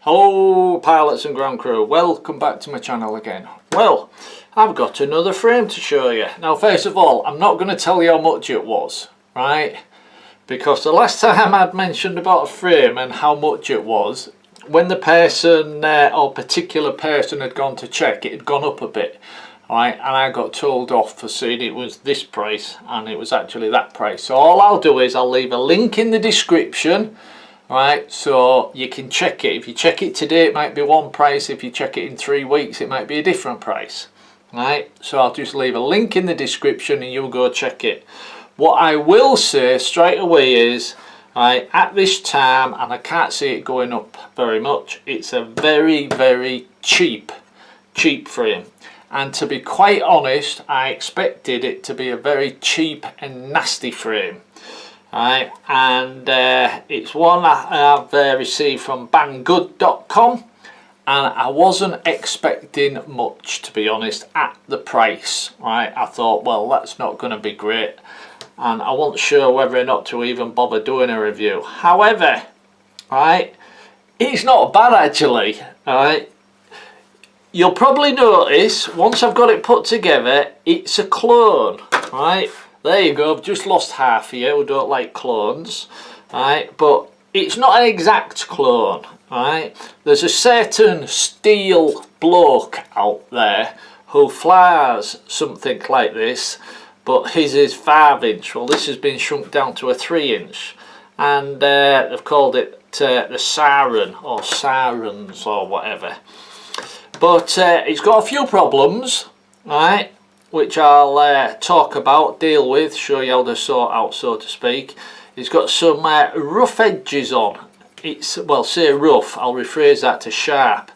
Hello pilots and ground crew, welcome back to my channel again. Well, I've got another frame to show you. Now first of all, I'm not going to tell you how much it was, right? Because the last time I'd mentioned about a frame and how much it was, when the person or particular person had gone to check, it had gone up a bit, right? And I got told off for saying it was this price and it was actually that price. So all I'll do is I'll leave a link in the description, right, so you can check it. If you check it today it might be one price, if you check it in 3 weeks it might be a different price, right? So I'll just leave a link in the description and you'll go check it. What I will say straight away is, right, at this time, and I can't see it going up very much, it's a very cheap frame, and to be quite honest I expected it to be a very cheap and nasty frame. Right, and it's one I've received from banggood.com, and I wasn't expecting much, to be honest, at the price. Right, I thought, well, that's not going to be great, and I wasn't sure whether or not to even bother doing a review. However, right, it's not bad actually. Right, you'll probably notice once I've got it put together, it's a clone. Right. There you go, I've just lost half here who don't like clones, right? But it's not an exact clone, right? There's a certain steel bloke out there who flies something like this, but his is 5-inch. Well, this has been shrunk down to a 3-inch, and they've called it the Siren or Sirens or whatever. But it's got a few problems, right, which I'll talk about, deal with, show you how to sort out, so to speak. It's got some rough edges on. It's, well, say rough, I'll rephrase that to sharp.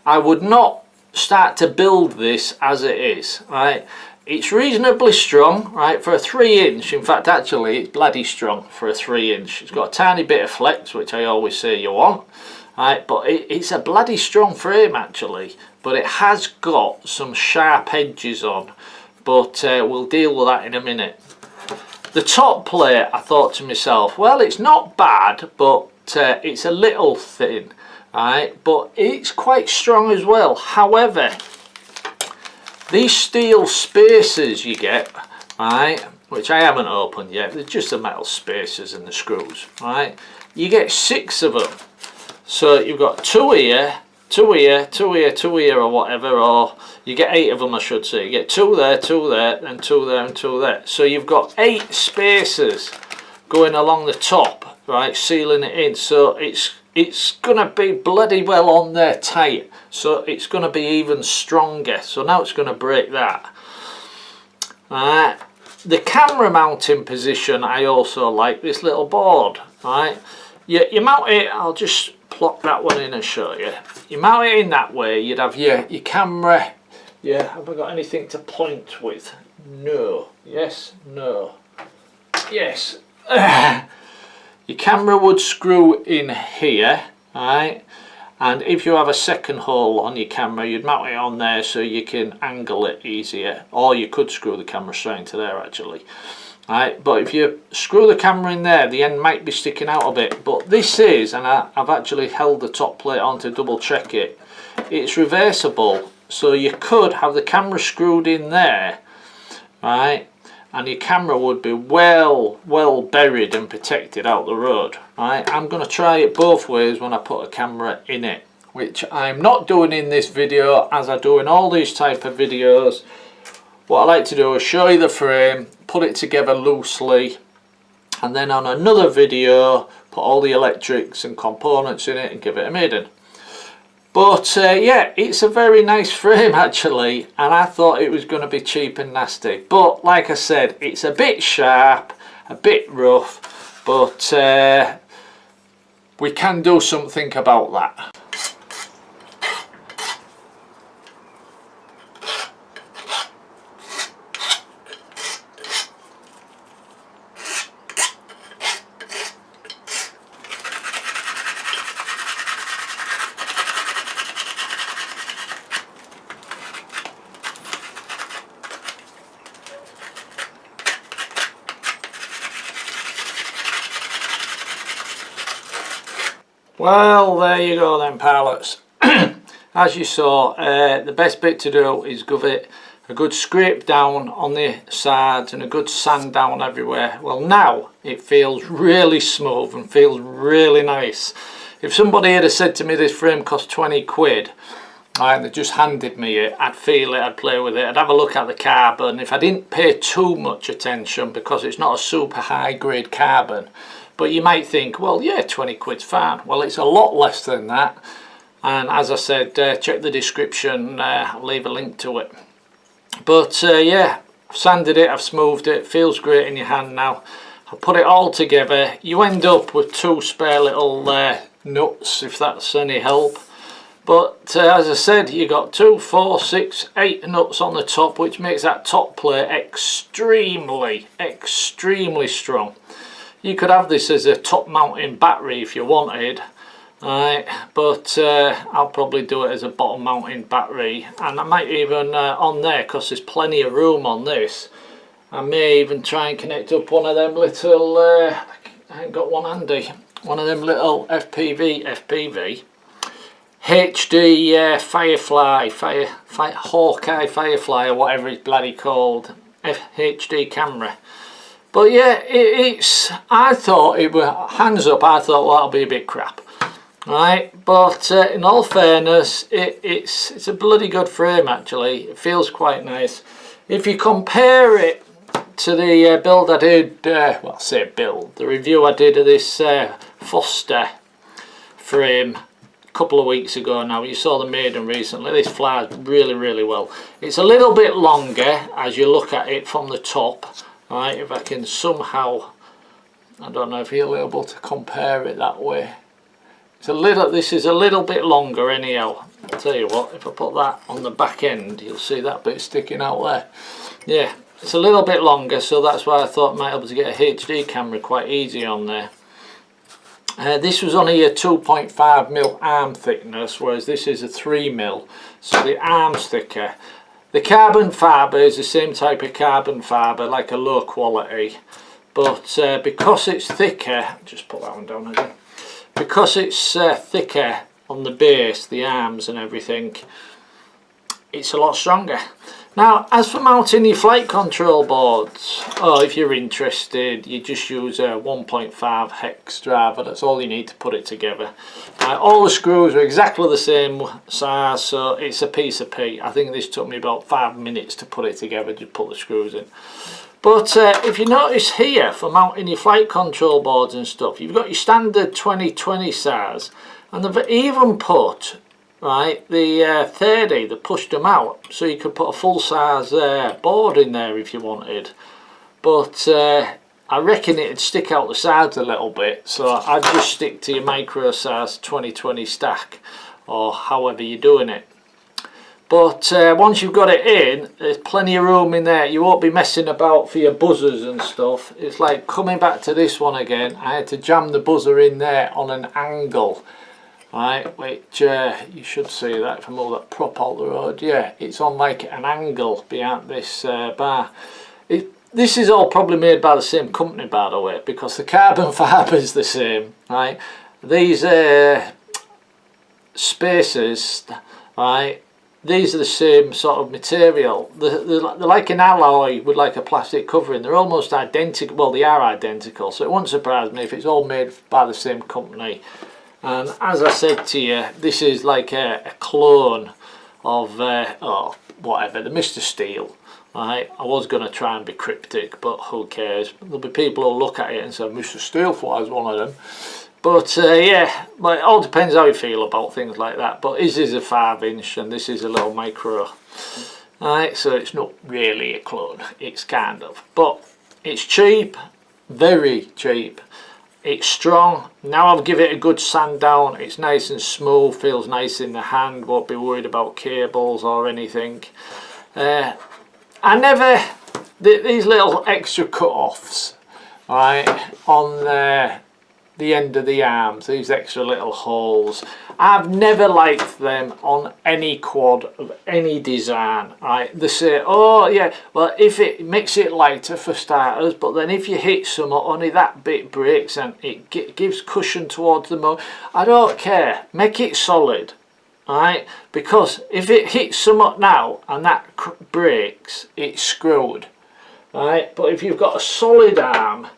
I would not start to build this as it is, right? It's reasonably strong, right, for a 3-inch. In fact, actually, it's bloody strong for a 3-inch. It's got a tiny bit of flex, which I always say you want, right? But it's a bloody strong frame, actually. But it has got some sharp edges on. But we'll deal with that in a minute. The top plate, I thought to myself, well, it's not bad, but it's a little thin, right? But it's quite strong as well. However, these steel spacers you get, right, which I haven't opened yet, they're just the metal spacers and the screws, right? You get 6 of them. So you've got 2 here, 2 here, 2 here, 2 here, or whatever, or you get 8 of them, I should say. You get 2 there, 2 there, and 2 there, and 2 there. So you've got 8 spacers going along the top, right, sealing it in. So it's gonna be bloody well on there tight. So it's gonna be even stronger. So now it's gonna break that. Alright. The camera mounting position, I also like this little board. Right, you mount it. I'll just plop that one in and show you. You mount it in that way, you'd have your camera. Yeah, have I got anything to point with? No. Yes, no. Yes. Your camera would screw in here, right? And if you have a second hole on your camera, you'd mount it on there so you can angle it easier. Or you could screw the camera straight into there actually. Right, but if you screw the camera in there, the end might be sticking out a bit. But this is, and I've actually held the top plate on to double check it, it's reversible. So you could have the camera screwed in there, right, and your camera would be well buried and protected out the road. Right, I'm going to try it both ways when I put a camera in it, which I'm not doing in this video, as I do in all these type of videos. What I like to do is show you the frame, put it together loosely, and then on another video put all the electrics and components in it and give it a maiden. But yeah, it's a very nice frame actually, and I thought it was going to be cheap and nasty. But like I said, it's a bit sharp, a bit rough, but we can do something about that. Well, there you go then, pilots. As you saw, the best bit to do is give it a good scrape down on the sides and a good sand down everywhere. Well, now it feels really smooth and feels really nice. If somebody had said to me this frame cost 20 quid and they just handed me it, I'd feel it, I'd play with it, I'd have a look at the carbon. If I didn't pay too much attention, because it's not a super high grade carbon, but you might think, well, yeah, 20 quid's fine. Well, it's a lot less than that. And as I said, check the description, I'll leave a link to it. But yeah, I've sanded it, I've smoothed it, feels great in your hand now. I'll put it all together. You end up with 2 spare little nuts, if that's any help. But as I said, you got 2, 4, 6, 8 nuts on the top, which makes that top plate extremely strong. You could have this as a top mounting battery if you wanted. Right, but I'll probably do it as a bottom mounting battery, and I might even on there, because there's plenty of room on this, I may even try and connect up one of them little I ain't got one handy, one of them little FPV HD Firefly Hawkeye Firefly or whatever it's bloody called, HD camera. But yeah, it's I thought it were hands up, I thought, well, that'll be a bit crap. Right, but in all fairness, it's a bloody good frame actually. It feels quite nice. If you compare it to the build I did, well, I say build, the review I did of this Foster frame a couple of weeks ago now, you saw the Maiden recently, this flies really well. It's a little bit longer as you look at it from the top, right, if I can somehow, I don't know if you'll be able to compare it that way. This is a little bit longer anyhow. I'll tell you what, if I put that on the back end, you'll see that bit sticking out there. Yeah, it's a little bit longer, so that's why I thought I might be able to get a HD camera quite easy on there. This was only a 2.5mm arm thickness, whereas this is a 3mm, so the arm's thicker. The carbon fibre is the same type of carbon fibre, like a low quality, but because it's thicker, just put that one down again. Because it's thicker on the base, the arms and everything, it's a lot stronger. Now, as for mounting your flight control boards, if you're interested, you just use a 1.5 hex driver. That's all you need to put it together. All the screws are exactly the same size, so it's a piece of pea. I think this took me about 5 minutes to put it together, to put the screws in. But if you notice here, for mounting your flight control boards and stuff, you've got your standard 2020 size, and they've even put, right, the 30, they pushed them out, so you could put a full size board in there if you wanted. But I reckon it'd stick out the sides a little bit, so I'd just stick to your micro size 2020 stack, or however you're doing it. But once you've got it in, there's plenty of room in there. You won't be messing about for your buzzers and stuff. It's like coming back to this one again, I had to jam the buzzer in there on an angle, right, which you should see that if I move that prop out the road. Yeah, it's on like an angle behind this bar. This is all probably made by the same company, by the way, because the carbon fibre is the same, right. These spacers, right, these are the same sort of material. They're like an alloy with like a plastic covering. They're almost identical. Well, they are identical, so it wouldn't surprise me if it's all made by the same company. And as I said to you, this is like a clone of whatever, the Mr. Steel. Right? I was going to try and be cryptic, but who cares? There'll be people who'll look at it and say Mr. Steel flies one of them. But yeah, it all depends how you feel about things like that. But this is a 5-inch and this is a little micro. Alright, so it's not really a clone, it's kind of. But it's cheap, very cheap. It's strong. Now I'll give it a good sand down. It's nice and smooth, feels nice in the hand, won't be worried about cables or anything. These little extra cut-offs, right, on the end of the arms, these extra little holes. I've never liked them on any quad of any design, right? They say, oh yeah, well if it makes it lighter for starters, but then if you hit some, only that bit breaks and it gives cushion towards the motor. I don't care, make it solid, right? Because if it hits somewhat now and that breaks, it's screwed, right? But if you've got a solid arm,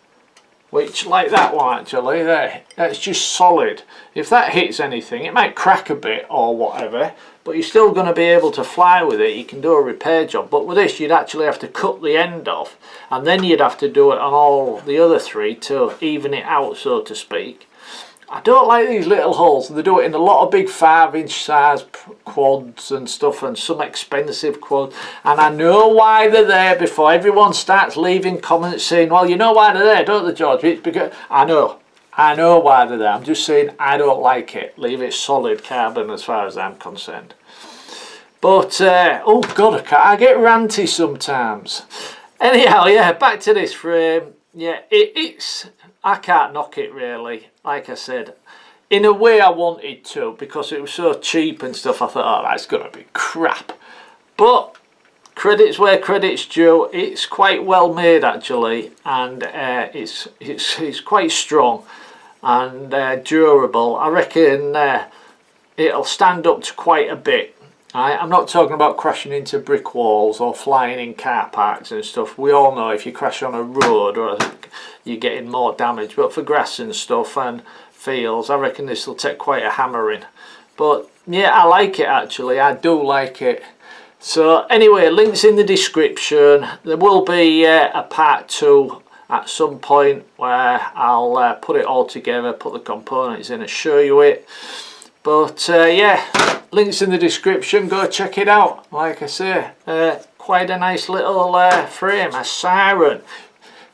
which like that one actually there, that's just solid. If that hits anything, it might crack a bit or whatever, but you're still going to be able to fly with it. You can do a repair job. But with this, you'd actually have to cut the end off, and then you'd have to do it on all the other three to even it out, so to speak. I don't like these little holes. They do it in a lot of big 5-inch size quads and stuff, and some expensive quads, and I know why they're there before everyone starts leaving comments saying, well, you know why they're there, don't they, George? It's because I know why they're there. I'm just saying I don't like it. Leave it solid carbon as far as I'm concerned. But oh god, I get ranty sometimes. Anyhow, yeah, back to this frame. Yeah, it's I can't knock it really. Like I said, in a way I wanted to, because it was so cheap and stuff. I thought, oh, that's gonna be crap. But credit's where credit's due. It's quite well made actually, and it's quite strong and durable. I reckon it'll stand up to quite a bit. I'm not talking about crashing into brick walls or flying in car parks and stuff. We all know if you crash on a road or you're getting more damage, but for grass and stuff and fields, I reckon this will take quite a hammering. But yeah, I like it actually. I do like it. So anyway, links in the description. There will be a part 2 at some point where I'll put it all together, put the components in and show you it. But yeah, links in the description, go check it out. Like I say, quite a nice little frame, a siren.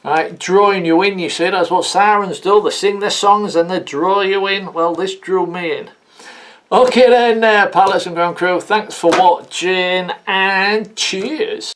Right, drawing you in, you see, that's what sirens do. They sing their songs and they draw you in. Well, this drew me in. Okay then, pilots and ground crew, thanks for watching and cheers.